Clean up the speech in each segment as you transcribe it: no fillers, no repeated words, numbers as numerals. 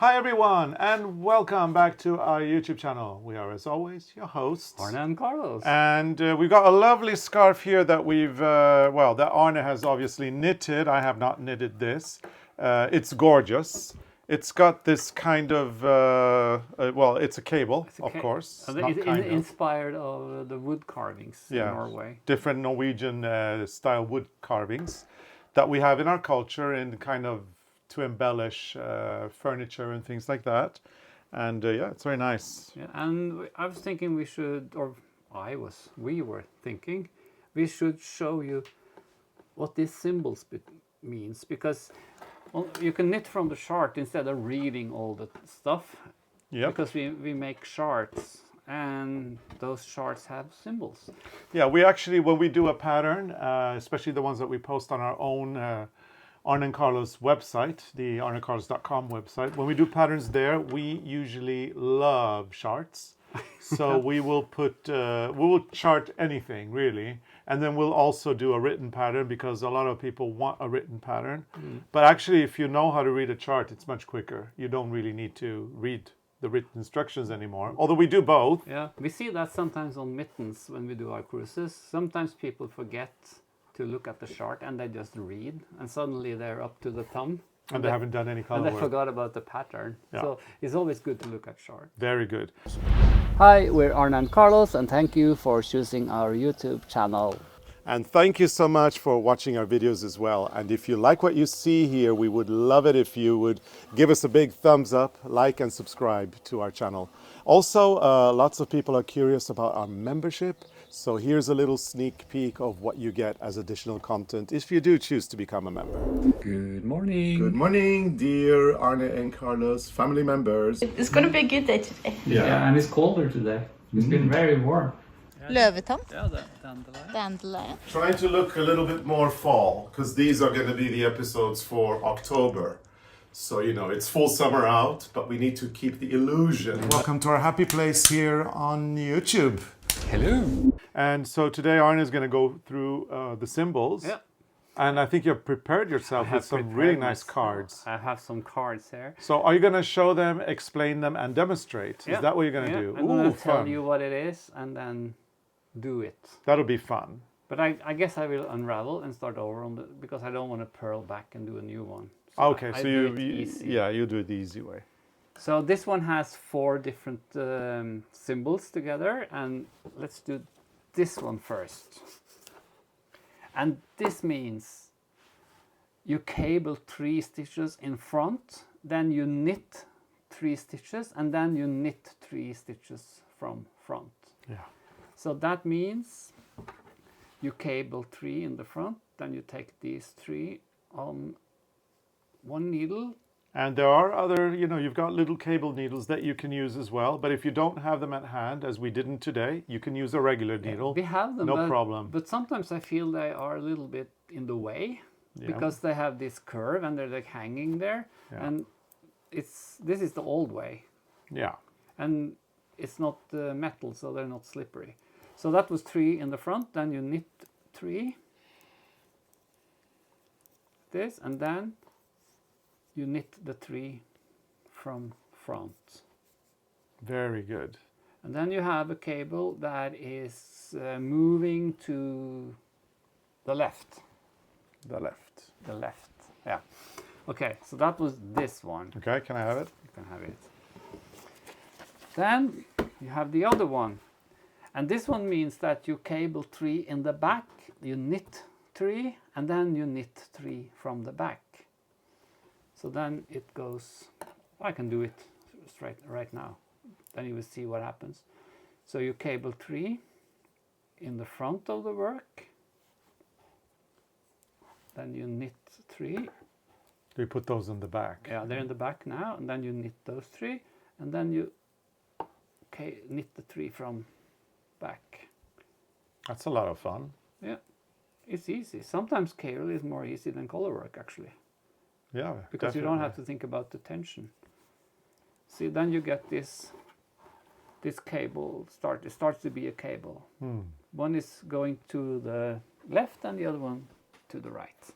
Hi everyone, and welcome back to our YouTube channel. We are, as always, your hosts, Arne and Carlos. and we've got a lovely scarf here that that Arne has obviously knitted. I have not knitted this. It's gorgeous. It's got this kind of, it's a cable, of course. Inspired of the wood carvings in Norway. Different Norwegian style wood carvings that we have in our culture in kind of to embellish furniture and things like that. And it's very nice. Yeah, and I was thinking we were thinking we should show you what these symbols means, because you can knit from the chart instead of reading all the stuff. Yeah. Because we make charts, and those charts have symbols. Yeah, we actually, when we do a pattern, especially the ones that we post on our own Arne Carlos website, the arnecarlos.com website, when we do patterns there, we usually love charts. So we will chart anything really, and then we'll also do a written pattern because a lot of people want a written pattern. But actually, if you know how to read a chart, it's much quicker. You don't really need to read the written instructions anymore, although we do both. Yeah, we see that sometimes on mittens when we do our cruises. Sometimes people forget to look at the chart and they just read, and suddenly they're up to the thumb. And they haven't done any color work. And they work. forgot about the pattern. Yeah. So it's always good to look at chart. Very good. Hi, we're Arne and Carlos, and thank you for choosing our YouTube channel. And thank you so much for watching our videos as well. And if you like what you see here, we would love it if you would give us a big thumbs up, like and subscribe to our channel. Also, lots of people are curious about our membership. So here's a little sneak peek of what you get as additional content if you do choose to become a member. Good morning. Good morning, dear Arne and Carlos family members. It's going to be a good day today. Yeah, and it's colder today. It's been very warm. Løvetann. Yeah, dandelion. Dandelion. Trying to look a little bit more fall, because these are going to be the episodes for October. So, you know, it's full summer out, but we need to keep the illusion. Welcome to our happy place here on YouTube. Hello. And so today Arne is going to go through the symbols. Yeah. And I think you've prepared yourself with some really nice cards. I have some cards here. So are you going to show them, explain them, and demonstrate? Yeah. Is that what you're going to do? I'm going to tell fun. you what it is and then do it. That'll be fun. But I guess I will unravel and start over because I don't want to purl back and do a new one. So Okay, so you do it the easy way. So this one has 4 different symbols together, and let's do this one first. And this means you cable 3 stitches in front, then you knit 3 stitches, and then you knit 3 stitches from front. Yeah. So that means you cable 3 in the front, then you take these 3 on one needle. And there are other, you've got little cable needles that you can use as well. But if you don't have them at hand, as we didn't today, you can use a regular needle. We have them, no problem. But sometimes I feel they are a little bit in the way because they have this curve and they're like hanging there. Yeah. And this is the old way. Yeah. And it's not metal, so they're not slippery. So that was 3 in the front. Then you knit 3. This, and then you knit the 3 from front. Very good. And then you have a cable that is moving to the left. The left. The left, yeah. Okay, so that was this one. Okay, can I have it? You can have it. Then you have the other one. And this one means that you cable 3 in the back, you knit 3, and then you knit 3 from the back. So then it goes, I can do it straight right now. Then you will see what happens. So you cable 3 in the front of the work. Then you knit 3. Do you put those in the back? Yeah, they're in the back now. And then you knit those 3. And then you knit the 3 from back. That's a lot of fun. Yeah, it's easy. Sometimes cable is more easy than color work, actually. Yeah, because definitely. You don't have to think about the tension. See, then you get this cable it starts to be a cable. One is going to the left and the other one to the right.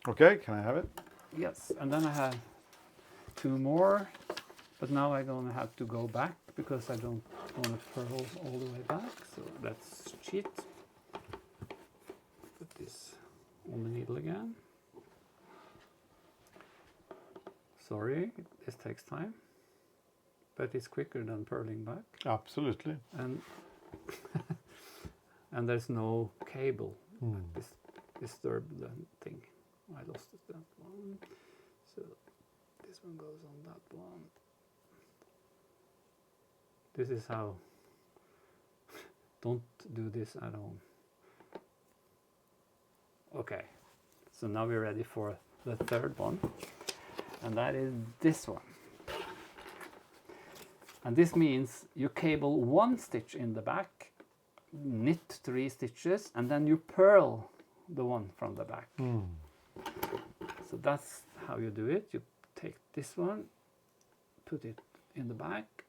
Okay, can I have it? Yes, and then I have 2 more, but now I'm gonna have to go back because I don't want to purl all the way back. So let's cheat. Put this on the needle again. Sorry, this takes time, but it's quicker than purling back. Absolutely. And and there's no cable. This disturbed the thing. I lost that one. So this one goes on that one. This is how. Don't do this at home. Okay, so now we're ready for the third one, and that is this one. And this means you cable 1 stitch in the back, knit 3 stitches, and then you purl the one from the back. So that's how you do it. You take this one, put it in the back,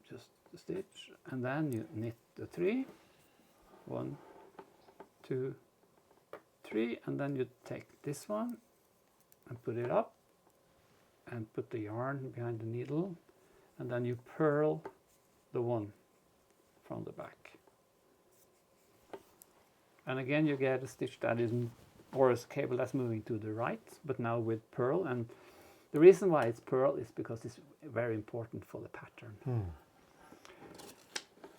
just the stitch, and then you knit the 3. 1, 2, 3, and then you take this one and put it up and put the yarn behind the needle, and then you purl the one from the back. And again you get a stitch that is, or a cable that's moving to the right, but now with purl. And the reason why it's purl is because it's very important for the pattern.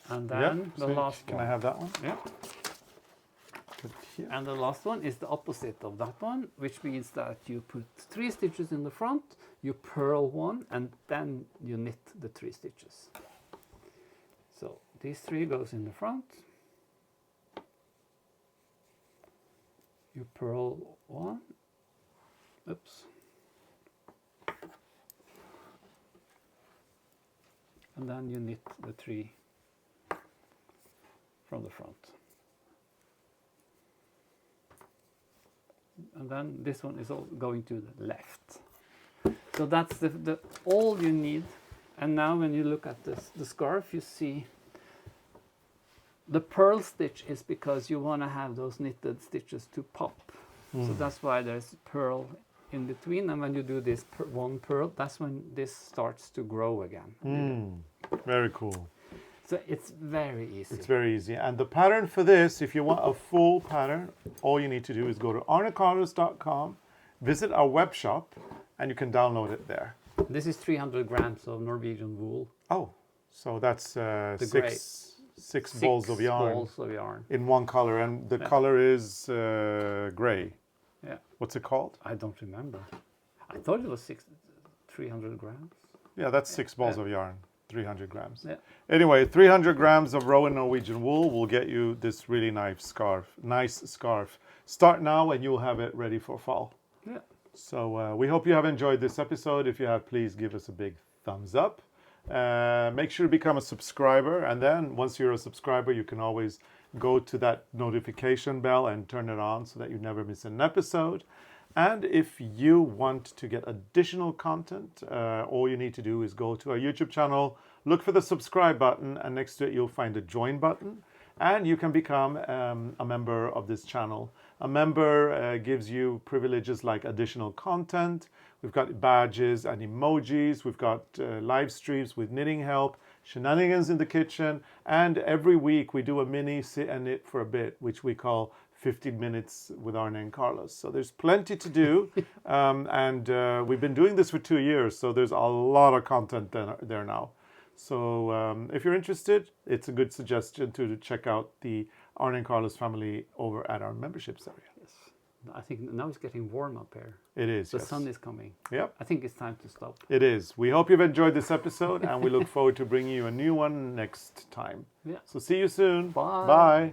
And then the last one. Can I have that one? Yeah. Put it here. And the last one is the opposite of that one, which means that you put 3 stitches in the front, you purl 1, and then you knit the 3 stitches. So these 3 goes in the front. You purl 1. Oops. And then you knit the 3 from the front. And then this one is all going to the left. So that's the all you need. And now when you look at this, the scarf, you see the purl stitch is because you want to have those knitted stitches to pop. So that's why there's purl in between. And when you do this one purl, that's when this starts to grow again. Very cool. So it's very easy. It's very easy. And the pattern for this, if you want a full pattern, all you need to do is go to arnecarlos.com, visit our web shop, and you can download it there. This is 300 grams of Norwegian wool. Oh, so that's six balls of yarn in one color, and the color is gray. Yeah. What's it called? I don't remember. I thought it was 300 grams. Yeah, that's 6 balls of yarn, 300 grams. Yeah. Anyway, 300 grams of Rowan Norwegian wool will get you this really nice scarf. Start now and you'll have it ready for fall. Yeah. So we hope you have enjoyed this episode. If you have, please give us a big thumbs up. Make sure to become a subscriber, and then once you're a subscriber, you can always go to that notification bell and turn it on so that you never miss an episode. And if you want to get additional content, all you need to do is go to our YouTube channel, look for the subscribe button, and next to it you'll find a join button, and you can become a member of this channel. A member gives you privileges like additional content. We've got badges and emojis. We've got live streams with knitting help, shenanigans in the kitchen, and every week we do a mini sit and knit for a bit, which we call 15 minutes with Arne and Carlos. So there's plenty to do, and we've been doing this for 2 years, so there's a lot of content there now. So if you're interested, it's a good suggestion to check out the Arne and Carlos family over at our memberships area. Yes. I think now it's getting warm up here. It is. The yes. sun is coming. Yep. I think it's time to stop. It is. We hope you've enjoyed this episode, and we look forward to bringing you a new one next time. Yeah. So see you soon. Bye. Bye.